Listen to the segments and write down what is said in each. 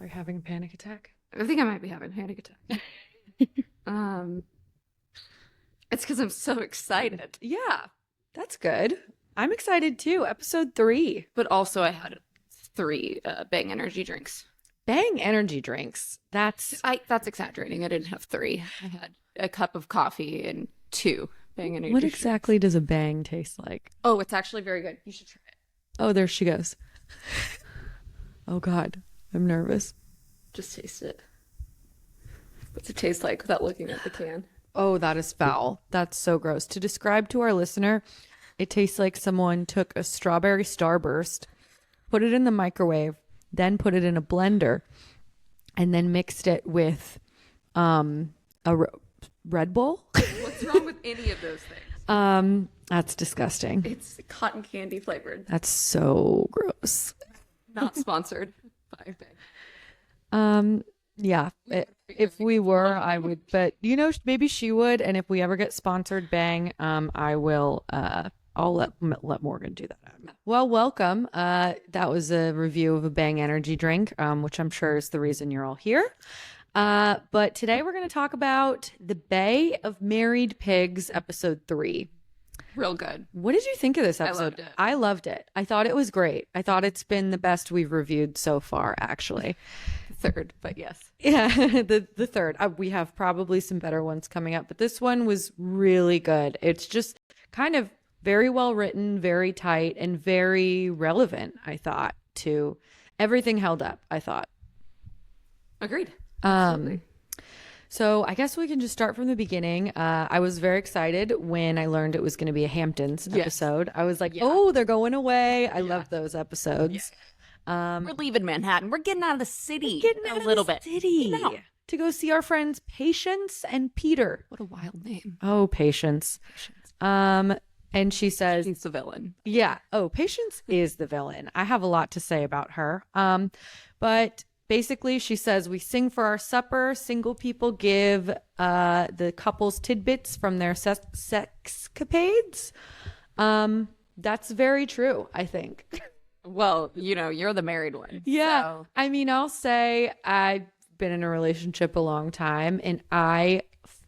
Are you having a panic attack? I think I might be having a panic attack. It's because I'm so excited. Yeah, that's good. I'm excited too. Episode 3. But also I had 3 Bang energy drinks. Bang energy drinks. That's exaggerating. I didn't have 3. I had a cup of coffee and 2 Bang energy What drinks. exactly does a Bang taste like? Oh, it's actually very good. You should try it. Oh, there she goes. Oh God, I'm nervous. Just taste it. What's it taste like without looking at the can? Oh, that is foul. That's so gross. To describe to our listener, it tastes like someone took a strawberry Starburst, put it in the microwave, then put it in a blender, and then mixed it with Red Bull. What's wrong with any of those things? That's disgusting. It's cotton candy flavored. That's so gross. Not sponsored by Bang. Yeah. If we were, I would, but maybe she would. And if we ever get sponsored Bang, I will, I'll let Morgan do that. Well, welcome. That was a review of a Bang energy drink, which I'm sure is the reason you're all here. But today we're going to talk about The Bay of Married Pigs, episode 3. Real good. What did you think of this episode? I loved it. I thought it was great. I thought it's been the best we've reviewed so far, actually. Third, but yes. Yeah, the third. We have probably some better ones coming up, but this one was really good. It's just kind of very well written, very tight, and very relevant, I thought, to everything held up, I thought. Agreed. Absolutely. So I guess we can just start from the beginning. I was very excited when I learned it was going to be a Hamptons episode. I was like, oh, they're going away. I love those episodes. We're leaving Manhattan. We're getting out of the city. City to go see our friends Patience and Peter. What a wild name. Oh, Patience. And she says she's the villain. Yeah. Oh, Patience is the villain. I have a lot to say about her. But basically, she says, we sing for our supper. Single people give the couples tidbits from their sexcapades. That's very true, I think. Well, you're the married one. Yeah. So. I mean, I'll say I've been in a relationship a long time, and I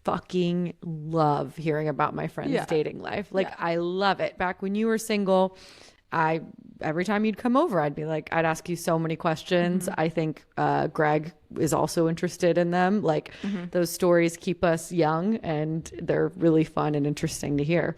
fucking love hearing about my friends' dating life. Like, I love it. Back when you were single, every time you'd come over, I'd ask you so many questions. I think Greg is also interested in them. Like, those stories keep us young, and they're really fun and interesting to hear.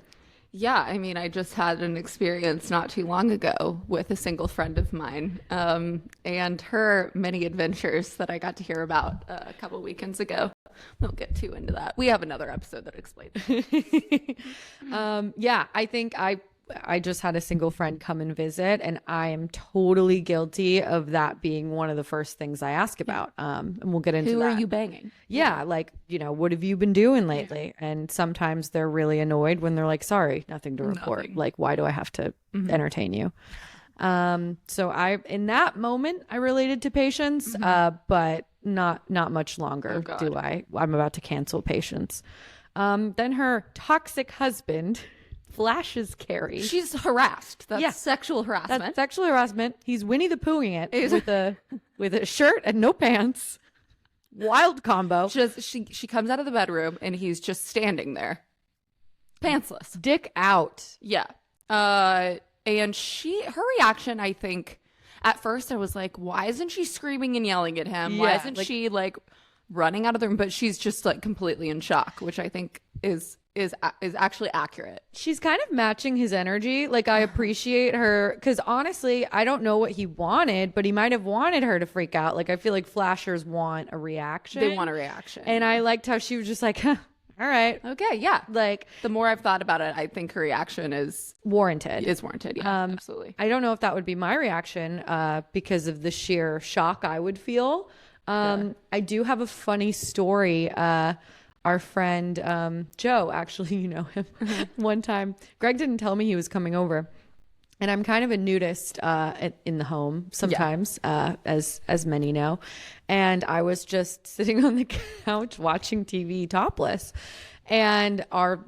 Yeah, I mean, I just had an experience not too long ago with a single friend of mine, and her many adventures that I got to hear about a couple weekends ago. Won't get too into that. We have another episode that explains it. Yeah, I think I just had a single friend come and visit, and I am totally guilty of that being one of the first things I ask about. And we'll get into that. Who are you banging? Yeah, like, what have you been doing lately? Yeah. And sometimes they're really annoyed when they're like, sorry, nothing to report. Nothing. Like, why do I have to entertain you? So in that moment, I related to Patience, but not much longer do I. I'm about to cancel Patience. Then her toxic husband flashes Carrie. She's harassed. That's sexual harassment. That's sexual harassment. He's Winnie the Poohing it with a shirt and no pants. Wild combo. She comes out of the bedroom and he's just standing there, pantsless, dick out. Yeah. And her reaction, I think, at first I was like, why isn't she screaming and yelling at him? Why isn't she like running out of the room? But she's just like completely in shock, which I think is actually accurate. She's kind of matching his energy. Like, I appreciate her, because honestly, I don't know what he wanted, but he might have wanted her to freak out. Like, I feel like flashers want a reaction. They want a reaction. And I liked how she was just like, huh, all right. Okay, yeah. Like, the more I've thought about it, I think her reaction is warranted. Yeah, absolutely. I don't know if that would be my reaction because of the sheer shock I would feel. I do have a funny story. Our friend Joe, actually, you know him. One time, Greg didn't tell me he was coming over, and I'm kind of a nudist in the home sometimes, as many know. And I was just sitting on the couch watching TV topless, And our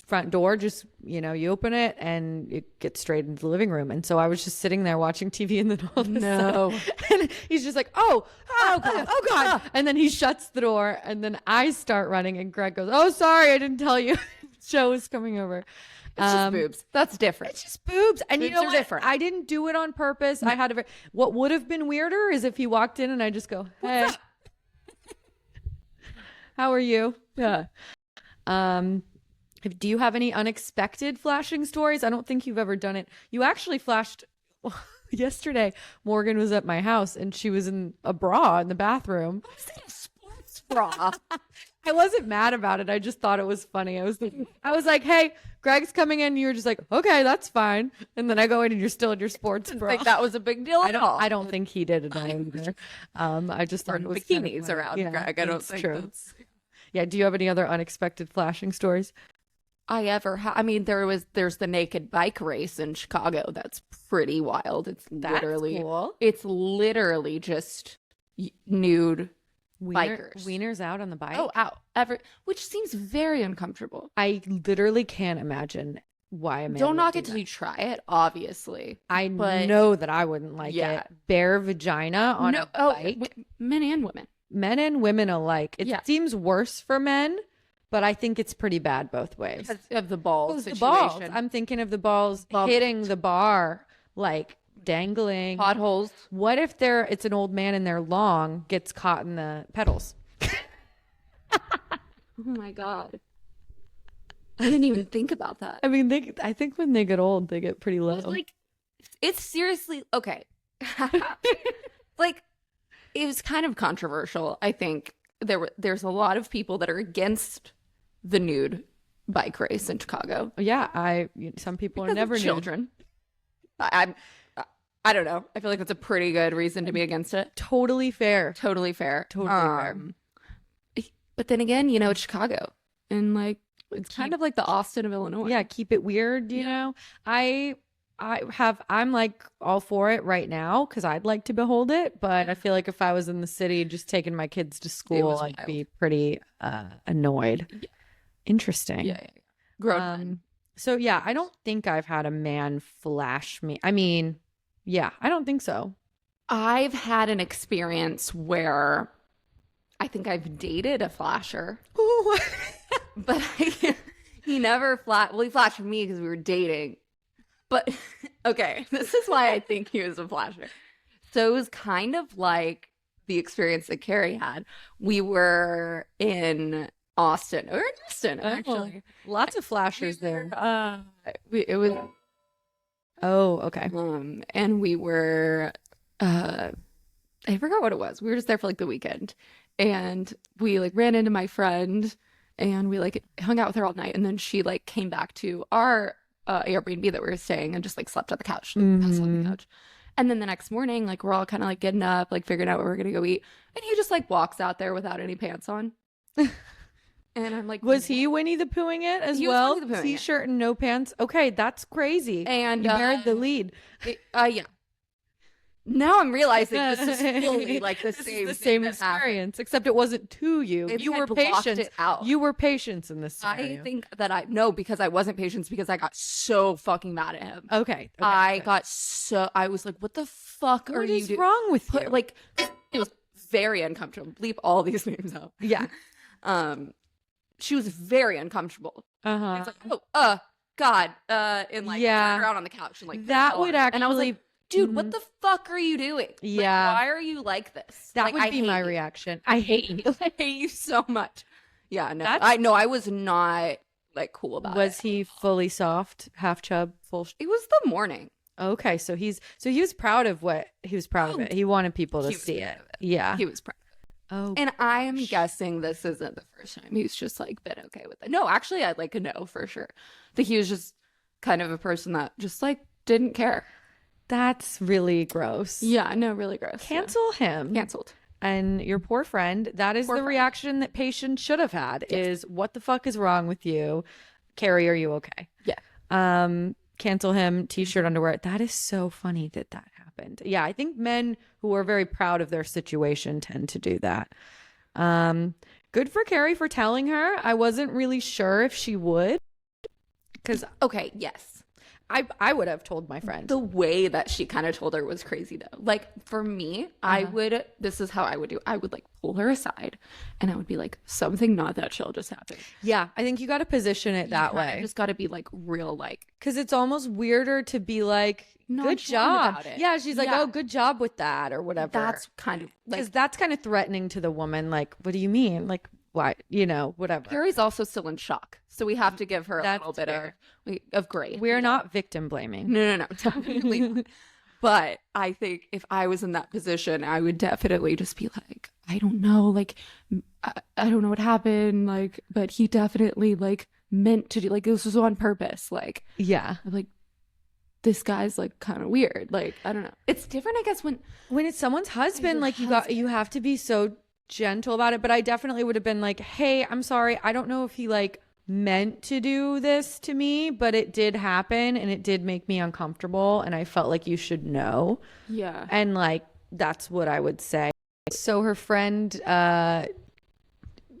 front door just, you open it and it gets straight into the living room. And so I was just sitting there watching TV, and then all of a sudden, and he's just like, oh God. And then he shuts the door, and then I start running, and Greg goes, oh, sorry, I didn't tell you. Joe is coming over. It's just boobs. That's different. It's just boobs. And boobs you know are what? different. I didn't do it on purpose. I had what would have been weirder is if he walked in and I just go, hey, how are you? Yeah. Do you have any unexpected flashing stories? I don't think you've ever done it. You actually flashed yesterday. Morgan was at my house and she was in a bra in the bathroom. I was in a sports bra. I wasn't mad about it. I just thought it was funny. I was like, hey, Greg's coming in. You were just like, okay, that's fine. And then I go in and you're still in your sports bra. Think that was a big deal at all. I don't think he did it either. I just thought it was bikinis around Greg. I don't think that's... Yeah. Do you have any other unexpected flashing stories? I mean, there's the naked bike race in Chicago. That's pretty wild. It's literally just nude bikers. Wieners out on the bike. Oh, out. Which seems very uncomfortable. I literally can't imagine why a man don't knock do it till that. you try it, obviously. I know that I wouldn't like it. Bare vagina on a bike. Men and women. Men and women alike. It seems worse for men, but I think it's pretty bad both ways. Because of the balls situation. The balls. I'm thinking of the balls hitting the bar, like dangling. Potholes. What if it's an old man and they're long, gets caught in the pedals? Oh my God. I didn't even think about that. I mean, I think when they get old, they get pretty low. It's seriously, okay. It was kind of controversial. I think there's a lot of people that are against the nude bike race in Chicago. Yeah, some people are never children. I don't know. I feel like that's a pretty good reason to be against it. Totally fair. Totally fair. But then again, it's Chicago, and it's kind of like the Austin of Illinois. Yeah, keep it weird. You know, I'm like all for it right now because I'd like to behold it, but I feel like if I was in the city just taking my kids to school, I'd be pretty annoyed. Yeah. Interesting. Yeah. Grown men. So yeah, I don't think I've had a man flash me. I mean, yeah, I don't think so. I've had an experience where I think I've dated a flasher. But he never he flashed me because we were dating. But okay, this is why I think he was a flasher. So it was kind of like the experience that Carrie had. We were in Austin, or in Austin, actually. Lots of flashers there. It was. Oh, okay. And we were, I forgot what it was. We were just there for the weekend, and we ran into my friend, and we hung out with her all night, and then she came back to our Airbnb that we were staying and just slept on the couch, passed on the couch. And then the next morning, we're all kind of getting up, figuring out what we're gonna go eat, and he just walks out there without any pants on. And I'm like, was he Winnie the Poohing it as well? T-shirt and no pants. Okay, that's crazy. And you buried the lead. Yeah. Now I'm realizing this is fully the same experience, except it wasn't to you. You were patient. You were patient in this scenario. I think that because I wasn't patient, because I got so fucking mad at him. Okay. I was like, what the fuck are you doing? What is wrong with you? It was very uncomfortable. Bleep all these names out. Yeah. She was very uncomfortable. It's God. And turned around on the couch and that would actually. And I was like, dude, what the fuck are you doing? Yeah. Why are you like this? That would be my reaction. I hate you. I hate you so much. Yeah, no. I was not cool about it. Was he fully soft, half chub, full? It was the morning. Okay, so he was proud of what he was proud of it. He wanted people to see it. Yeah. He was proud. Oh. And I'm guessing this isn't the first time he's just been okay with it. No, actually I'd know for sure. That he was just kind of a person that just didn't care. That's really gross. Yeah, no, really gross. Cancel him. Canceled. And your poor friend, that is the reaction that patients should have had is, what the fuck is wrong with you? Carrie, are you okay? Yeah. Cancel him, t-shirt, underwear. That is so funny that happened. Yeah, I think men who are very proud of their situation tend to do that. good for Carrie for telling her. I wasn't really sure if she would. Because, okay, yes. I would have told my friend. The way that she kind of told her was crazy, though. Like, for me, this is how I would do. I would, like, pull her aside, and I would be like, something not that chill just happened. Yeah, I think you got to position it that way. I just got to be, like, real, like. Because it's almost weirder to be like, good job. About it. Yeah, she's like, oh, good job with that, or whatever. That's kind of, like. Because that's kind of threatening to the woman. Like, what do you mean? Like, why? You know, whatever. Carrie's also still in shock. So we have to give her a little bit of grace. We're not victim blaming. No, definitely not. But I think if I was in that position, I would definitely just be like, I don't know, like, I don't know what happened, like, but he definitely, like, meant to do, like, this was on purpose, like, yeah, I'm like, this guy's, like, kind of weird, like, I don't know. It's different, I guess, when it's someone's husband, like, you have to be so gentle about it. But I definitely would have been like, hey, I'm sorry, I don't know if he, like, meant to do this to me, but it did happen and it did make me uncomfortable and I felt like you should know. Yeah. And, like, that's what I would say. So her friend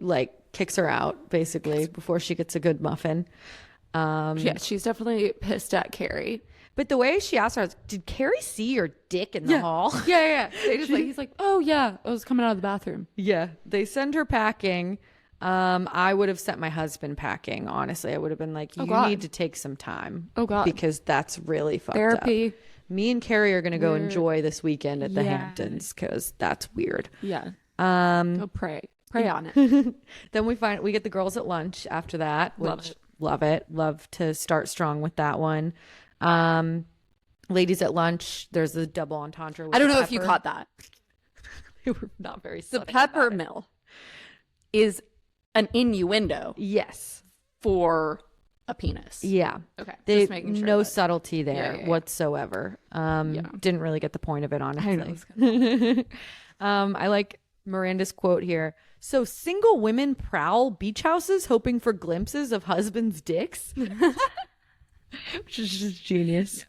like kicks her out basically before she gets a good muffin. Yeah, she's definitely pissed at Carrie. But the way she asked her, did Carrie see your dick in the hall? Yeah. They just he's like, oh yeah, I was coming out of the bathroom. Yeah. They send her packing. I would have sent my husband packing, honestly. I would have been like, you need to take some time. Oh God. Because that's really fucked Therapy. up. Me and Carrie are going to go enjoy this weekend at the Hamptons because that's weird. Yeah. Go pray on it. Then we get the girls at lunch after that, which love it. Love to start strong with that one. Ladies at lunch, there's a double entendre. I don't know if you caught that. They were not very The pepper mill is an innuendo. Yes. For a penis. Yeah. Okay. They, just making sure no subtlety there whatsoever. Didn't really get the point of it, honestly. I like Miranda's quote here. So single women prowl beach houses hoping for glimpses of husbands' dicks. Which is just genius.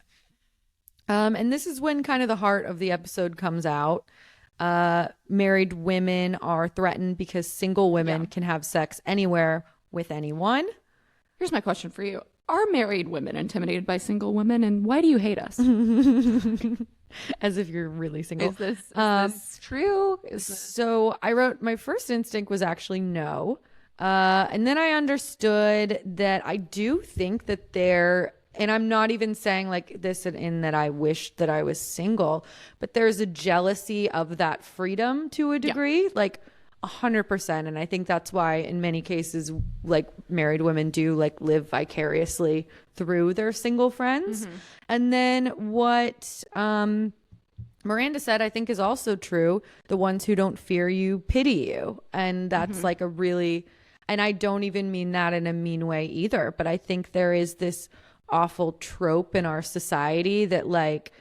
And this is when kind of the heart of the episode comes out. Married women are threatened because single women can have sex anywhere with anyone. Here's my question for you. Are married women intimidated by single women, and why do you hate us? As if you're really single. Is this true? So I wrote, my first instinct was actually no. And then I understood that I do think that and I'm not even saying like this in that I wish that I was single, but there's a jealousy of that freedom to a degree, like 100%. And I think that's why in many cases, like married women do like live vicariously through their single friends. Mm-hmm. And then what Miranda said, I think is also true. The ones who don't fear you pity you. And that's like a really, and I don't even mean that in a mean way either, but I think there is this awful trope in our society that like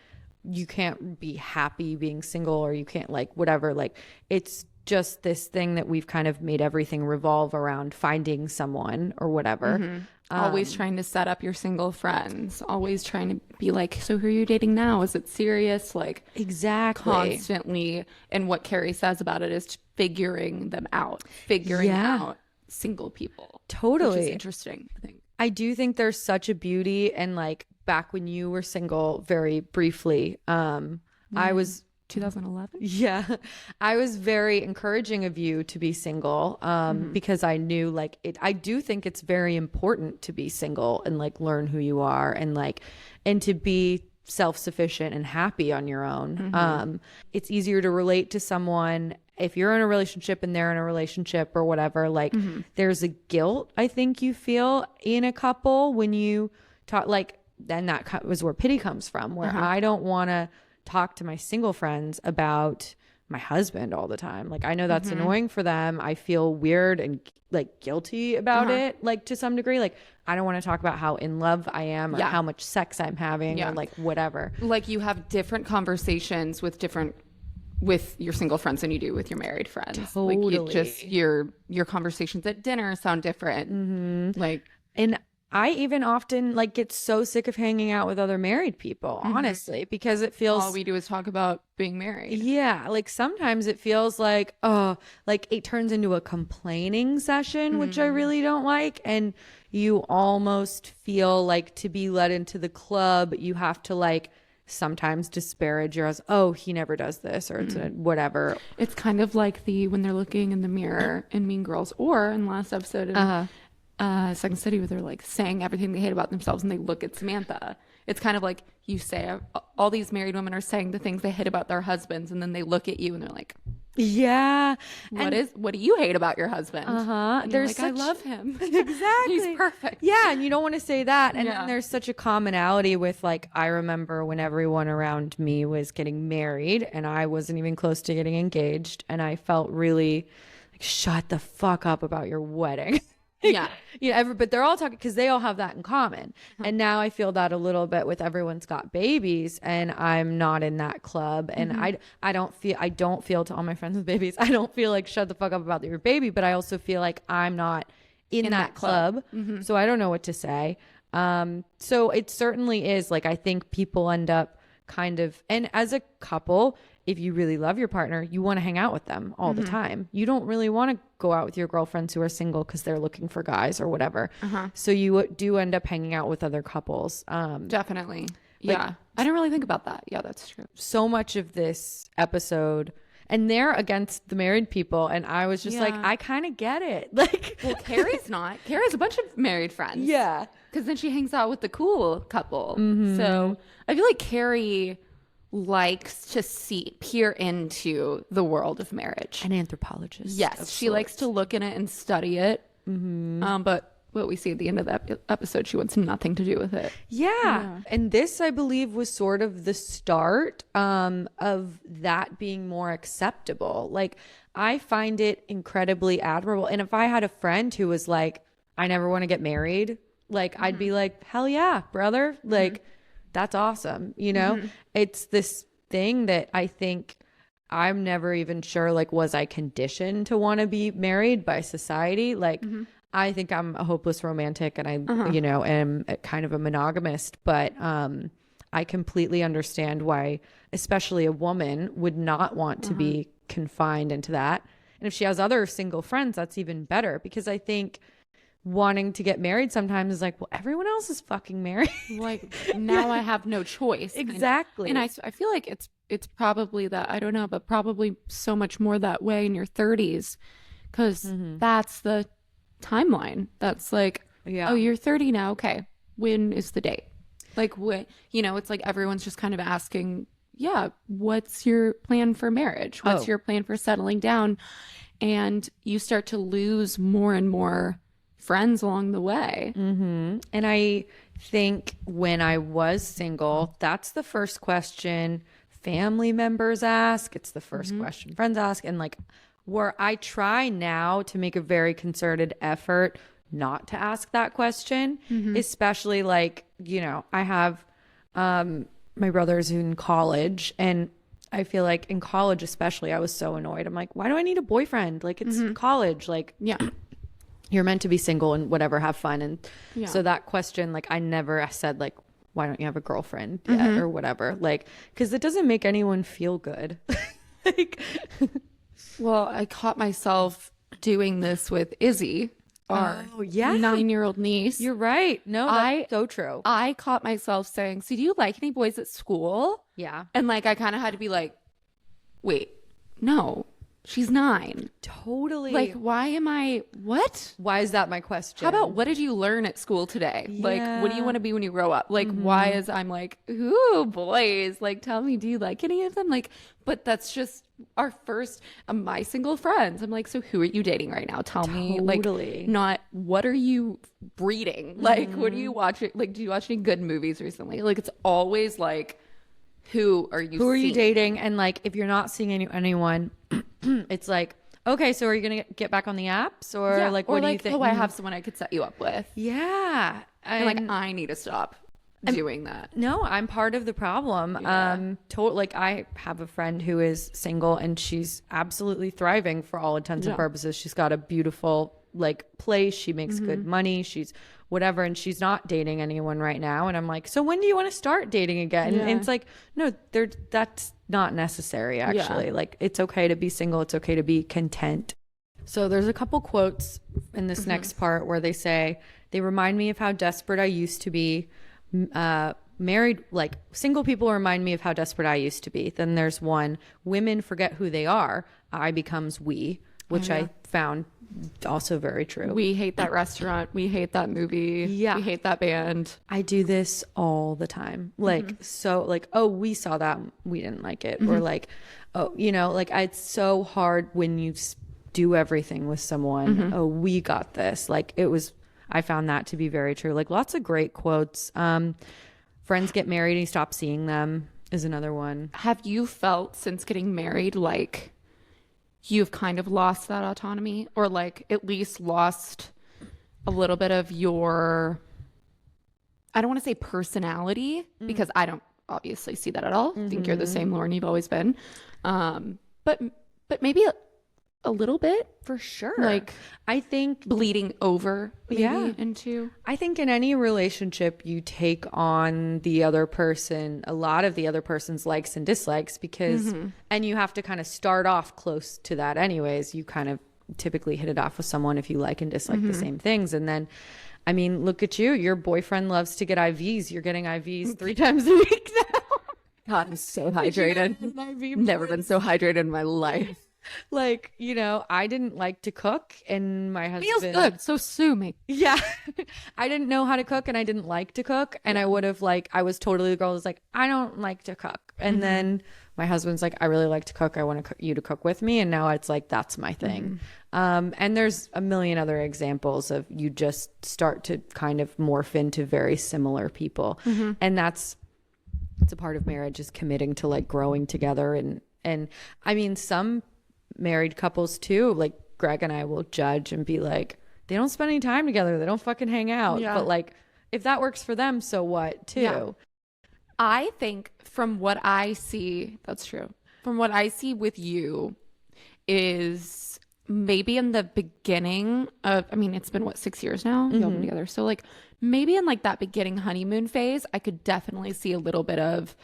you can't be happy being single or you can't like whatever, like it's just this thing that we've kind of made everything revolve around finding someone or whatever. Always trying to set up your single friends, always trying to be like, so who are you dating now? Is it serious? Like exactly constantly. And what Carrie says about it is figuring out single people. Totally. Which is interesting, I think. I do think there's such a beauty, and like back when you were single very briefly, I was 2011. Yeah. I was very encouraging of you to be single because I knew like I do think it's very important to be single and like learn who you are and to be self-sufficient and happy on your own. It's easier to relate to someone if you're in a relationship and they're in a relationship or whatever, like there's a guilt I think you feel in a couple when you talk, like then that was where pity comes from, where I don't want to talk to my single friends about my husband all the time. Like I know that's annoying for them. I feel weird and like guilty about it, like to some degree. Like I don't want to talk about how in love I am or how much sex I'm having or like whatever. Like you have different conversations with your single friends than you do with your married friends. Totally. Like your conversations at dinner sound different. Like, and I even often like get so sick of hanging out with other married people, honestly, because it feels all we do is talk about being married. yeah, like sometimes it feels like, oh, like it turns into a complaining session, which I really don't like. And you almost feel like to be let into the club, you have to like sometimes disparage yours. Oh, he never does this or it's a whatever. It's kind of like when they're looking in the mirror in Mean Girls, or in the last episode in Second City, where they're like saying everything they hate about themselves and they look at Samantha. It's kind of like you say, all these married women are saying the things they hate about their husbands, and then they look at you and they're like, yeah. What do you hate about your husband? And There's like, I love him. Exactly. He's perfect. Yeah, and you don't want to say that. And then there's such a commonality with like, I remember when everyone around me was getting married and I wasn't even close to getting engaged, and I felt really like, shut the fuck up about your wedding. Yeah. But they're all talking because they all have that in common. And now I feel that a little bit with everyone's got babies, and I'm not in that club. And I don't feel to all my friends with babies, I don't feel like shut the fuck up about your baby, but I also feel like I'm not in that club. So I don't know what to say. So it certainly is like, I think people end up kind of, and as a couple, if you really love your partner, you want to hang out with them all the time. You don't really want to go out with your girlfriends who are single because they're looking for guys or whatever. So you do end up hanging out with other couples. Definitely. Yeah. I didn't really think about that. Yeah, that's true. So much of this episode, and they're against the married people, and I was just like, I kind of get it. Like, well, Carrie's not. Carrie's a bunch of married friends. Yeah. Because then she hangs out with the cool couple. So I feel like Carrie likes to peer into the world of marriage. An anthropologist. Yes, she likes to look in it and study it. But what we see at the end of the episode, she wants nothing to do with it. Yeah. And this, I believe, was sort of the start of that being more acceptable. Like, I find it incredibly admirable. And if I had a friend who was like, I never want to get married, like, I'd be like, hell yeah, brother. Like, that's awesome. It's this thing that I think I'm never even sure, like, was I conditioned to want to be married by society? Like, I think I'm a hopeless romantic, and I, am kind of a monogamist, but I completely understand why, especially a woman, would not want to be confined into that. And if she has other single friends, that's even better, because I think wanting to get married sometimes is like, well, everyone else is fucking married. Like, now I have no choice. Exactly. And I feel like it's probably that, I don't know, but probably so much more that way in your 30s, because that's the timeline. That's like, oh, you're 30 now. Okay. When is the date? Like, what, it's like everyone's just kind of asking, what's your plan for marriage? What's your plan for settling down? And you start to lose more and more friends along the way. And I think when I was single, that's the first question family members ask. It's the first question friends ask. And like, where I try now to make a very concerted effort not to ask that question, especially like, I have my brother's in college, and I feel like in college especially, I was so annoyed. I'm like, why do I need a boyfriend? Like, it's college. Like, you're meant to be single and whatever, have fun. And so that question, like, I never said like, why don't you have a girlfriend yet or whatever? Like, because it doesn't make anyone feel good. Like, well, I caught myself doing this with Izzy, our 9-year-old niece. You're right. No, that's so true. I caught myself saying, so do you like any boys at school? Yeah. And like, I kind of had to be like, wait, no. She's 9. Totally. Like, what? Why is that my question? How about, what did you learn at school today? Yeah. Like, what do you want to be when you grow up? Like, why is I'm like, ooh, boys, like, tell me, do you like any of them? Like, but that's just our first, my single friends. I'm like, so who are you dating right now? Tell me, like, not what are you breeding? Like, what are you watching? Like, do you watch any good movies recently? Like, it's always like, who are you dating? And like, if you're not seeing anyone, it's like, okay, so are you gonna get back on the apps, or like, what do you think? Oh, I have someone I could set you up with. Yeah. And like, I need to stop doing that. No, I'm part of the problem. Like, I have a friend who is single, and she's absolutely thriving for all intents and purposes. She's got a beautiful like place. She makes good money. She's whatever. And she's not dating anyone right now. And I'm like, so when do you want to start dating again? Yeah. And it's like, no, that's not necessary, actually. Like, it's okay to be single. It's okay to be content. So there's a couple quotes in this next part where they say, they remind me of how desperate I used to be. Married, like single people remind me of how desperate I used to be. Then there's one, women forget who they are. I becomes we, which I found also very true. We hate that restaurant. We hate that movie. Yeah. We hate that band. I do this all the time. Like, so like, oh, we saw that. We didn't like it. Or like, oh, you know, like it's so hard when you do everything with someone. Oh, we got this. Like I found that to be very true. Like lots of great quotes. Friends get married and you stop seeing them is another one. Have you felt since getting married like you've kind of lost that autonomy, or like at least lost a little bit of your, I don't want to say personality, because I don't obviously see that at all. I think you're the same Lauren you've always been. But maybe a little bit, For sure. like I think bleeding over maybe into. I think in any relationship you take on the other person, a lot of the other person's likes and dislikes, because and you have to kind of start off close to that anyways. You kind of typically hit it off with someone if you like and dislike the same things. And then I mean, look at you. Your boyfriend loves to get IVs. You're getting IVs 3 times a week now. God, I'm so hydrated. Never been so hydrated in my life. Like, you know, I didn't like to cook, and my husband Feels good, so sue me. Yeah. I didn't know how to cook, and I didn't like to cook, and I would have like, I was totally the girl who's like, I don't like to cook. And then my husband's like, I really like to cook. I want you to cook with me. And now it's like, that's my thing. And there's a million other examples of you just start to kind of morph into very similar people. And it's a part of marriage, is committing to like growing together. And I mean, some married couples too, like Greg and I will judge and be like, they don't spend any time together, they don't fucking hang out. But like, if that works for them, so what too? I think from what I see, that's true. From what I see with you is maybe in the beginning of, I mean, it's been what, 6 years now? Y'all been together. So like maybe in like that beginning honeymoon phase, I could definitely see a little bit of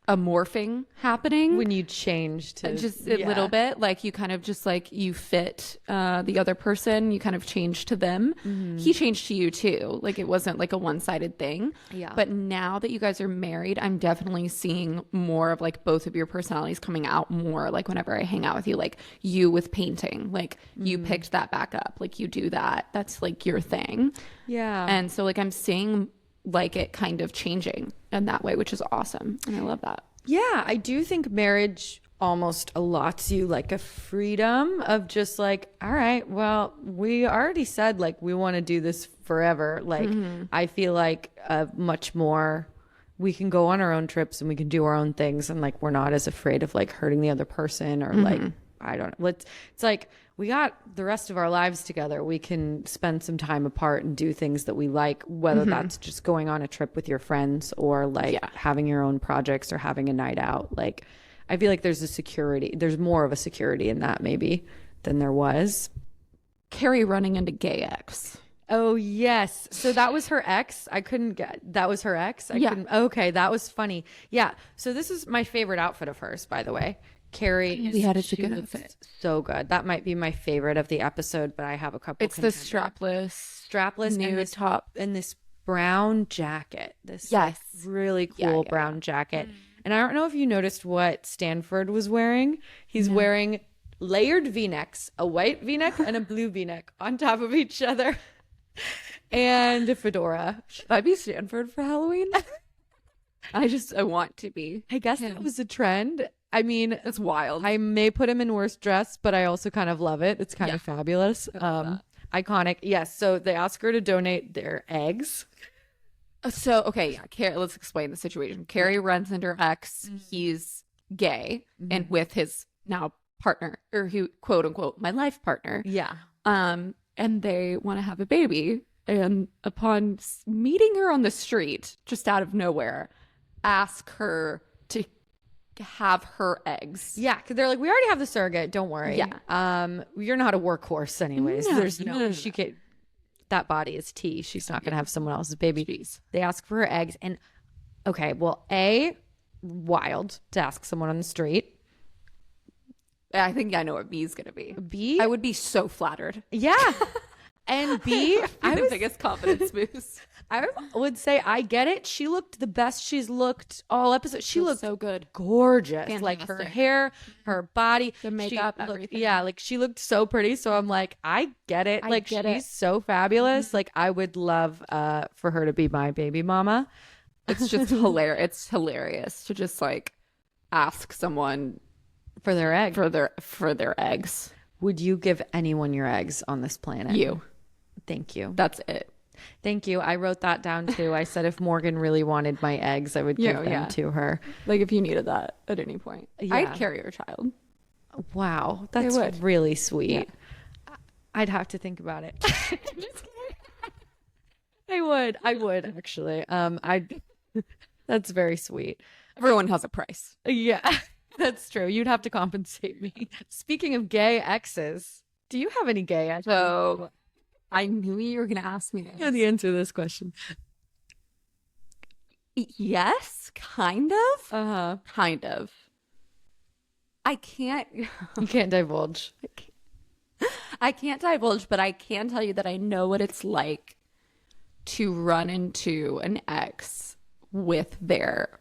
a morphing happening When you change to just a little bit, like you kind of just like you fit the other person, you kind of change to them. He changed to you too, like it wasn't like a one-sided thing. But now that you guys are married, I'm definitely seeing more of like both of your personalities coming out more. Like whenever I hang out with you, like you with painting, like you picked that back up, like you do that's like your thing. And so like I'm seeing like it kind of changing in that way, which is awesome. And I love that. Yeah, I do think marriage almost allots you like a freedom of just like, all right, well, we already said like we want to do this forever. Like I feel like much more, we can go on our own trips and we can do our own things, and like we're not as afraid of like hurting the other person or like, I don't know. It's like we got the rest of our lives together. We can spend some time apart and do things that we like, whether that's just going on a trip with your friends or like having your own projects or having a night out. Like, I feel like there's more of a security in that maybe than there was. Carrie running into gay ex. Oh, yes. So that was her ex. That was her ex. Okay. That was funny. Yeah. So this is my favorite outfit of hers, by the way. Carrie, We had a good outfit. So good. That might be my favorite of the episode, but I have a couple. It's the strapless nude top and this brown jacket. This Yes. really cool brown jacket. And I don't know if you noticed what Stanford was wearing. He's wearing layered V-necks, a white V-neck and a blue V-neck on top of each other, and a fedora. Should I be Stanford for Halloween? I want to be. I guess that was a trend. I mean, It's wild. I may put him in worst dress, but I also kind of love it. It's kind of fabulous. Iconic. Yes. So they ask her to donate their eggs. So, okay, let's explain the situation. Carrie runs into her ex. He's gay and with his now partner, or who, quote unquote, my life partner. Yeah. And they want to have a baby. And upon meeting her on the street, just out of nowhere, ask her to have her eggs. Yeah, because they're like, we already have the surrogate. Don't worry. Yeah. You're not a workhorse anyways. No, There's no. she can't. That body is tea. She's not gonna have someone else's baby. Jeez. They ask for her eggs, and okay, well, wild to ask someone on the street. I think I know what B is gonna be. B, I would be so flattered. yeah, and B, The biggest confidence boost. I would say I get it. She looked the best she's looked all episode. She looked so good. gorgeous. Like her Fantastic. hair, her body, The makeup, she looked, everything. yeah, like she looked so pretty. So I'm like, I get it. I Like get she's it. so fabulous. Like I would love for her to be my baby mama. It's just hilarious. It's hilarious to just like ask someone For their egg. for their eggs. Would you give anyone your eggs on this planet? You. Thank you. That's it. Thank you. I wrote that down too. I said if Morgan really wanted my eggs, I would give them to her. Like if you needed that at any point, Yeah. I'd carry your child. Wow, that's would. really sweet. Yeah. I'd have to think about it. I would actually. That's very sweet. Everyone has a price. Yeah, that's true. You'd have to compensate me. Speaking of gay exes, do you have any gay exes? So I knew you were going to ask me I know the answer to this question. Yes, kind of. Uh-huh. Kind of. I can't. You can't divulge. I can't divulge, but I can tell you that I know what it's like to run into an ex with their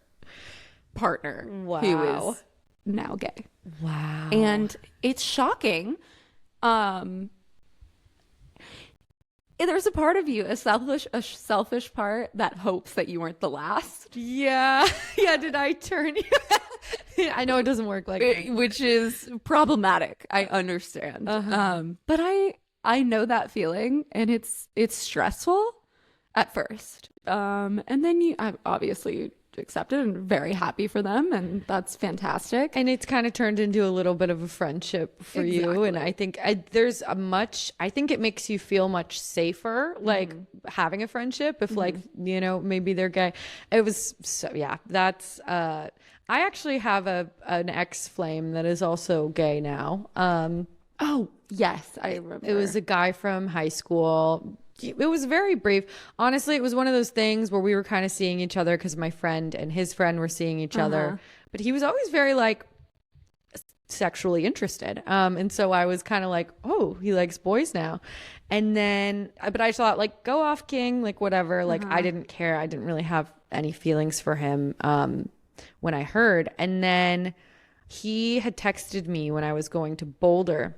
partner who Wow. is now gay. Wow. And it's shocking. There's a part of you, a selfish part that hopes that you weren't the last, yeah. Yeah, did I turn you? I know it doesn't work like that. which is problematic. I understand. But I know that feeling, and it's stressful at first. And then I obviously accepted and very happy for them, and that's fantastic. And it's kind of turned into a little bit of a friendship for you. And I think I think it makes you feel much safer, like having a friendship if like, maybe they're gay. It was so, yeah, that's, I actually have an ex flame that is also gay now. Oh, yes, I remember. It was a guy from high school. It was very brief. Honestly, it was one of those things where we were kind of seeing each other because my friend and his friend were seeing each other. But he was always very like sexually interested. And so I was kind of like, oh, he likes boys now. And then, but I thought like, go off, King, like whatever. Like I didn't care. I didn't really have any feelings for him when I heard. And then he had texted me when I was going to Boulder.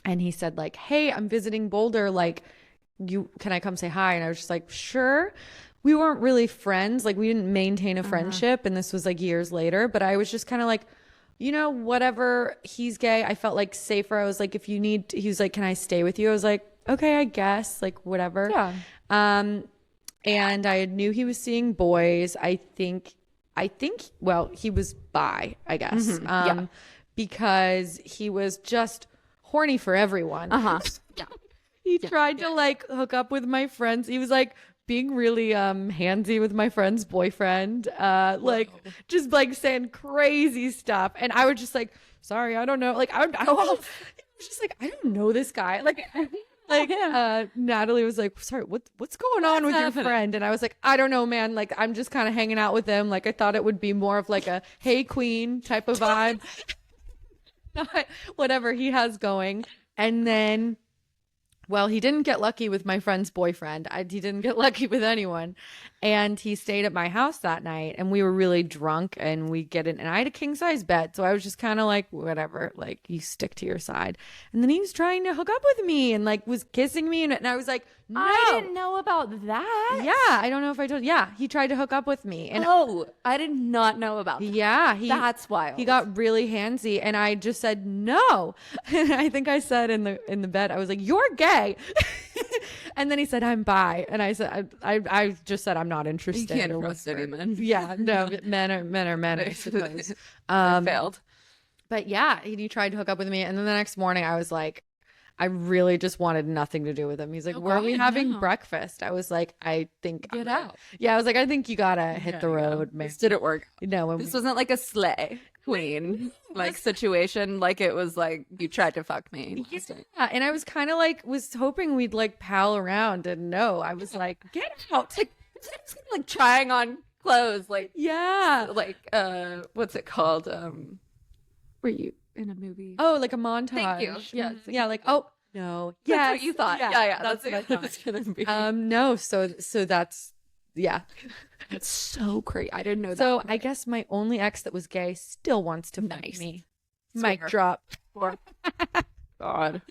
And he said like, hey, I'm visiting Boulder. Like, can I come say hi? And I was just like, sure. We weren't really friends. Like we didn't maintain a friendship. And this was like years later, but I was just kind of like, whatever, he's gay. I felt like safer. I was like, if you need, he was like, can I stay with you? I was like, okay, I guess, like whatever. Yeah. And I knew he was seeing boys. I think, well, he was bi, I guess. Yeah. Because he was just horny for everyone. Yeah. He tried to like hook up with my friends. He was like being really handsy with my friend's boyfriend, like just like saying crazy stuff. And I was just like, sorry, I don't know. Like I was just like, I don't know this guy. Natalie was like, sorry, what's going on with your friend? And I was like, I don't know, man. Like I'm just kind of hanging out with him. Like I thought it would be more of like a hey queen type of vibe. Not whatever he has going. And then, well, he didn't get lucky with my friend's boyfriend. He didn't get lucky with anyone. And he stayed at my house that night and we were really drunk and and I had a king size bed. So I was just kind of like, whatever, like you stick to your side. And then he was trying to hook up with me and like was kissing me. And I was like, no. I didn't know about that. Yeah. I don't know if I told you. Yeah. He tried to hook up with me. And I did not know about that. yeah. That's wild. He got really handsy and I just said, no. And I think I said in the bed, I was like, you're gay. And then he said, I'm bi. And I said, I just said, I'm not interested. You can't trust any men. Yeah, no, men are men, I suppose. Failed. But yeah, he tried to hook up with me. And then the next morning I was like, I really just wanted nothing to do with him. He's like, where are we having breakfast? I was like, I think Get out. Yeah, I was like, I think you gotta hit the road, man. This didn't work. No, This wasn't like a slay queen like situation. Like it was like you tried to fuck me. Yeah, and I was kind of like was hoping we'd like pal around, and no, I was like, get out. Like trying on clothes, like like what's it called? Were you in a movie? Oh, like a montage. Thank you. Yes. Yeah, like no. That's what you thought. Yeah. That's what I thought. It's gonna be. No, so that's That's so great. I didn't know that. So I guess my only ex that was gay still wants to fuck me. Mic drop. God.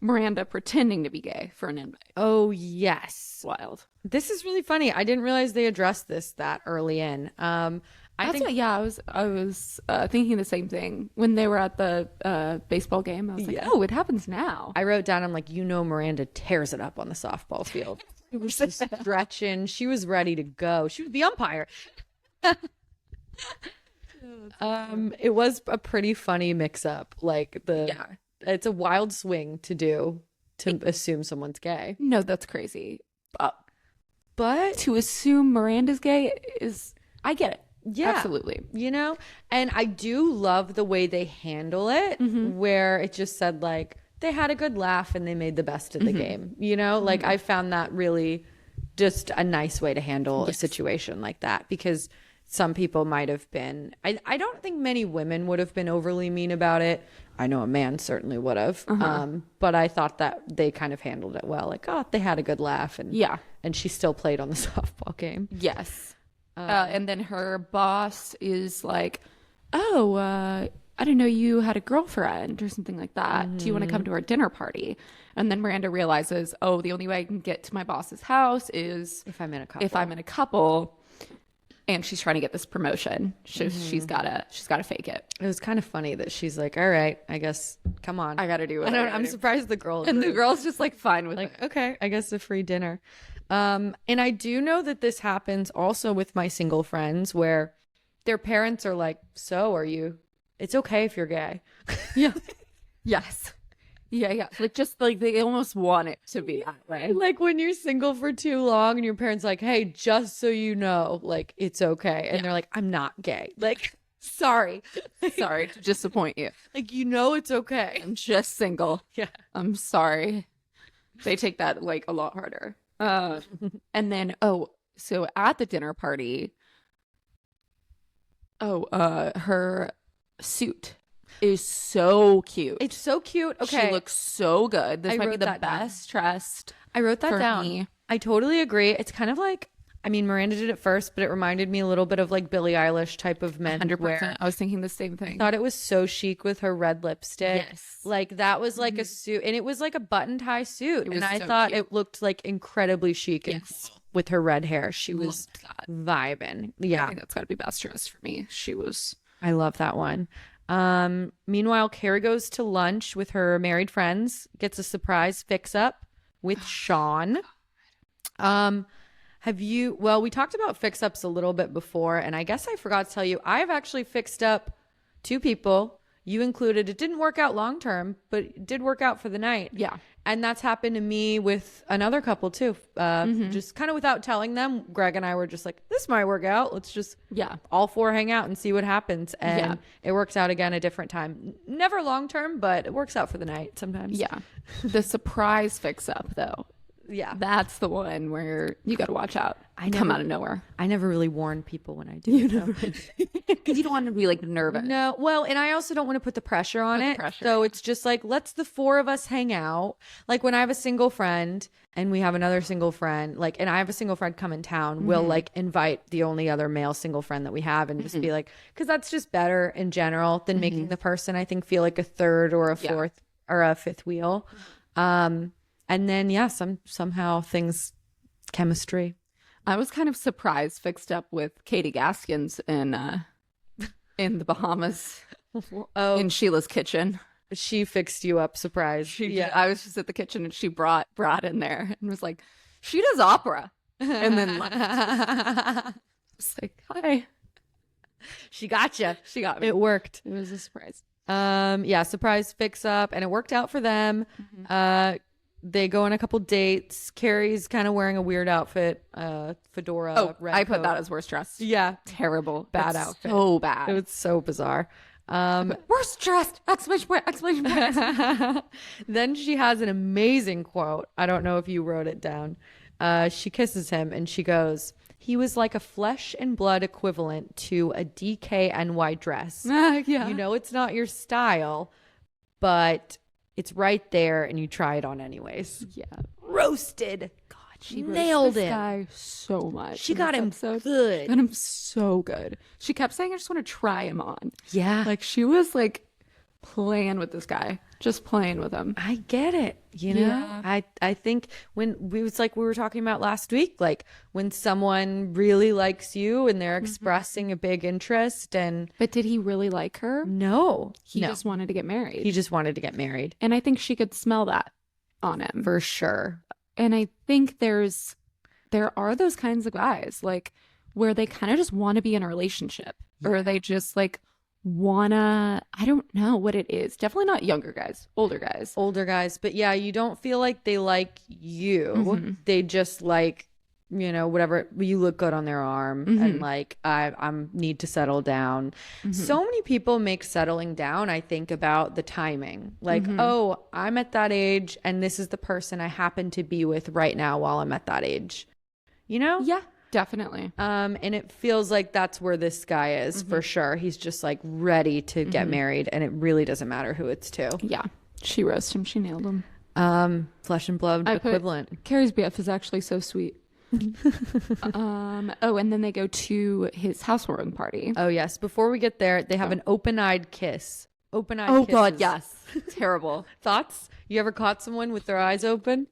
Miranda pretending to be gay for an invite. Oh yes. Wild. This is really funny. I didn't realize they addressed this that early in. I was thinking the same thing when they were at the baseball game. I was like, oh, it happens now. I wrote down, I'm like, Miranda tears it up on the softball field. She was just stretching. She was ready to go. She was the umpire. It was a pretty funny mix up. Like it's a wild swing to do to assume someone's gay. No, that's crazy. But to assume Miranda's gay is, I get it. Yeah, absolutely. And I do love the way they handle it, where it just said like they had a good laugh and they made the best of the game. Like I found that really just a nice way to handle a situation like that, because some people might have been, I don't think many women would have been overly mean about it. I know a man certainly would have. But I thought that they kind of handled it well. Like, they had a good laugh, and she still played on the softball game. Yes. And then her boss is like, I didn't know you had a girlfriend or something like that. Do you want to come to our dinner party? And then Miranda realizes, the only way I can get to my boss's house is if I'm in a couple. And she's trying to get this promotion. She's gotta fake it. It was kind of funny that she's like, all right, I guess, come on. I gotta do it. I'm surprised the girl. And the girl's just like fine with it. Okay, I guess a free dinner. And I do know that this happens also with my single friends, where their parents are like, so are you? It's okay if you're gay. Yeah. Yes. Yeah. Like, just like they almost want it to be that way. Like when you're single for too long and your parents like, hey, just so you know, like, it's okay. And they're like, I'm not gay. Like, sorry to disappoint you. Like, it's okay. I'm just single. Yeah. I'm sorry. They take that like a lot harder. And then, so at the dinner party, her suit is so cute. It's so cute. Okay. She looks so good. This might be the best dressed. I wrote that down. Me. I totally agree. It's kind of like, Miranda did it first, but it reminded me a little bit of like Billie Eilish type of men 100%. I was thinking the same thing. I thought it was so chic with her red lipstick. Yes. Like that was like a suit, and it was like a button tie suit. And I thought it looked like incredibly chic. Yes. With her red hair. She was vibing. Yeah. I think that's gotta be best dressed for me. I love that one. Meanwhile, Carrie goes to lunch with her married friends, gets a surprise fix up with Sean. We talked about fix ups a little bit before, and I guess I forgot to tell you, I've actually fixed up 2 people. You included. It didn't work out long term, but it did work out for the night. Yeah. And that's happened to me with another couple too. Just kind of without telling them, Greg and I were just like, this might work out. Let's just all 4 hang out and see what happens. And it works out again a different time. Never long term, but it works out for the night sometimes. Yeah. The surprise fix up though. Yeah. That's the one where you got to watch out. Come out of nowhere. I never really warn people when I do. Because you don't want to be like nervous. No. Well, and I also don't want to put the pressure on it. So it's just like, let's the 4 of us hang out. Like when I have a single friend and we have another single friend, like, and I have a single friend come in town, we'll like invite the only other male single friend that we have and just be like, because that's just better in general than making the person, I think, feel like a third or a fourth or a fifth wheel. And then, somehow things, chemistry. I was kind of surprised fixed up with Katie Gaskins in the Bahamas in Sheila's kitchen. She fixed you up, surprise. I was just at the kitchen and she brought in there and was like, she does opera. And then left. It's like, hi. She got you. She got me. It worked. It was a surprise. Yeah, surprise fix up, and it worked out for them. They go on a couple dates. Carrie's kind of wearing a weird outfit, fedora. Oh, red I put coat. that as worst dressed. Yeah, Terrible. bad It's outfit. So bad. It was so bizarre. Worst dressed! Exclamation point! Exclamation point! Then she has an amazing quote. I don't know if you wrote it down. She kisses him and she goes, "He was like a flesh and blood equivalent to a DKNY dress. Yeah. You know it's not your style, but it's right there and you try it on anyways." Yeah. Roasted. God, She nailed this it. guy so much. She in got this him episode. good. Got him so good. She kept saying, "I just want to try him on." Yeah. Like she was like playing with this guy, just playing with him. I get it. You know, Yeah. I think when we was like we were talking about last week, like when someone really likes you and they're expressing a big interest, and But did he really like her? no, He just wanted to get married. he just wanted to get married And I think she could smell that on him. for sure. And I think there are those kinds of guys like where they kind of just want to be in a relationship or they just like wanna, I don't know what it is. Definitely not younger guys, older guys. Older guys, but yeah, you don't feel like they like you. Mm-hmm. They just like, you know, whatever, you look good on their arm Mm-hmm. and like I'm need to settle down. So many people make settling down, I think, about the timing. Like, oh, I'm at that age and this is the person I happen to be with right now while I'm at that age. You know? Yeah, definitely. And it feels like that's where this guy is for sure. He's just like ready to get married and it really doesn't matter who it's to. Yeah. She roasted him. She nailed him. Flesh and blood equivalent. Carrie's BF is actually so sweet. And then they go to his housewarming party. Oh yes. Before we get there, they have an open-eyed kiss. Open-eyed Oh kisses. God, yes. Terrible. Thoughts? You ever caught someone with their eyes open?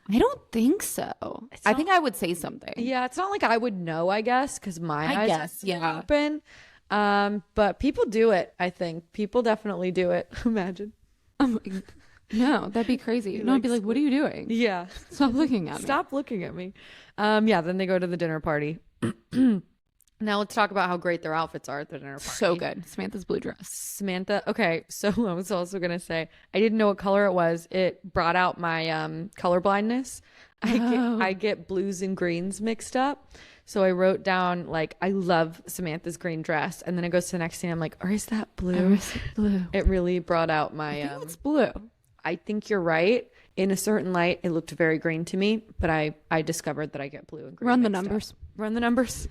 I don't think so. I think I would say something. Yeah, it's not like I would know, I guess, because my eyes guess, are yeah. open. But people do it, I think. People definitely do it. Imagine. No, that'd be crazy. No, I'd be like, what are you doing? Yeah. Stop looking at me. Stop looking at me. Yeah, then they go to the dinner party. Now let's talk about how great their outfits are at the dinner party. So good. Samantha's blue dress. Samantha. Okay, so I was also gonna say I didn't know what color it was. It brought out my color blindness. I get blues and greens mixed up. So I wrote down like I love Samantha's green dress, and then it goes to the next scene. I'm like, or is that blue? Blue. It really brought out my. It's blue. I think you're right. In a certain light, it looked very green to me, but I discovered that I get blue and green. Run the mixed up. numbers. Run the numbers.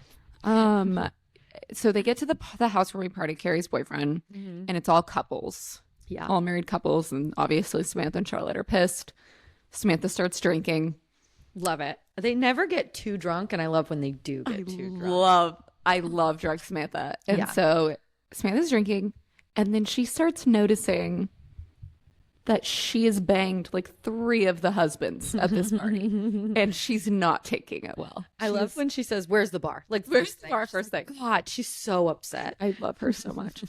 So they get to the housewarming party, Carrie's boyfriend, and it's all couples. Yeah. All married couples, and obviously Samantha and Charlotte are pissed. Samantha starts drinking. Love it. They never get too drunk, and I love when they do get too drunk. I love drunk Samantha. And Yeah. so Samantha's drinking, and then she starts noticing that she has banged like 3 of the husbands at this party, and she's not taking it well. I love when she says, "Where's the bar?" Like Where's first the bar? thing. First thing. God, she's so upset. I love her so much.